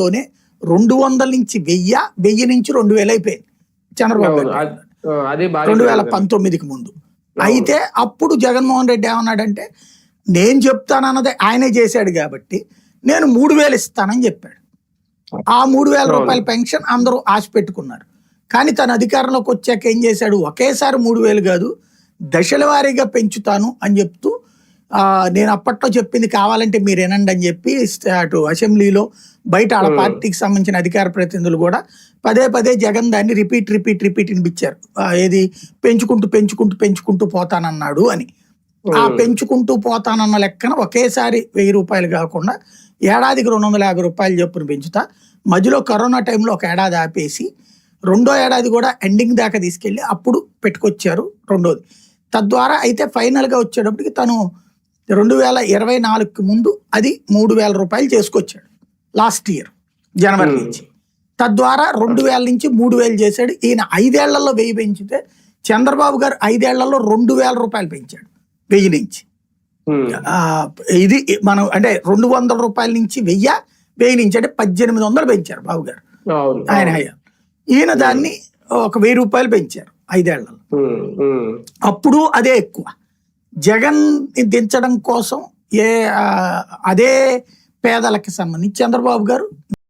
తోనే 200 నుంచి 1000 నుంచి 2000 అయిపోయింది చంద్రబాబు గారు 2019కి ముందు. అయితే అప్పుడు జగన్మోహన్ రెడ్డి ఏమన్నాడంటే నేను చెప్తానన్నది ఆయనే చేశాడు కాబట్టి నేను 3000 ఇస్తానని చెప్పాడు. ఆ 3000 రూపాయల పెన్షన్ అందరూ ఆశ పెట్టుకున్నారు. కానీ తన అధికారంలోకి వచ్చాక ఏం చేశాడు, ఒకేసారి 3000 కాదు దశల వారీగా పెంచుతాను అని చెప్తూ నేను అప్పట్లో చెప్పింది కావాలంటే మీరు వినండి అని చెప్పి అటు అసెంబ్లీలో బయట ఆడ పార్టీకి సంబంధించిన అధికార ప్రతినిధులు కూడా పదే పదే జగన్ దాన్ని రిపీట్ వినిపించారు. ఏది పెంచుకుంటూ పోతానన్నాడు అని. ఆ పెంచుకుంటూ పోతానన్న లెక్కన ఒకేసారి 1000 రూపాయలు కాకుండా ఏడాదికి 250 రూపాయలు చొప్పున పెంచుతా. మధ్యలో కరోనా టైంలో ఒక ఏడాది ఆపేసి రెండో ఏడాది కూడా ఎండింగ్ దాకా తీసుకెళ్లి అప్పుడు పెట్టుకొచ్చారు రెండోది. తద్వారా అయితే ఫైనల్గా వచ్చేటప్పటికి తను 2024కి ముందు అది 3000 రూపాయలు చేసుకొచ్చాడు లాస్ట్ ఇయర్ జనవరి నుంచి. తద్వారా 2000 నుంచి 3000 చేశాడు. ఈయన 5 ఏళ్లలో 1000 పెంచితే చంద్రబాబు గారు 5 ఏళ్లలో 2000 రూపాయలు పెంచాడు 1000 నుంచి. ఇది మనం అంటే 200 రూపాయల నుంచి 1000 నుంచి అంటే 1800 పెంచారు బాబు గారు ఆయన హయాం. ఈయన దాన్ని ఒక 1000 రూపాయలు పెంచారు 5 ఏళ్లలో. అప్పుడు అదే ఎక్కువ. జగన్ దించడం కోసం అదే పేదలకి సంబంధించి చంద్రబాబు గారు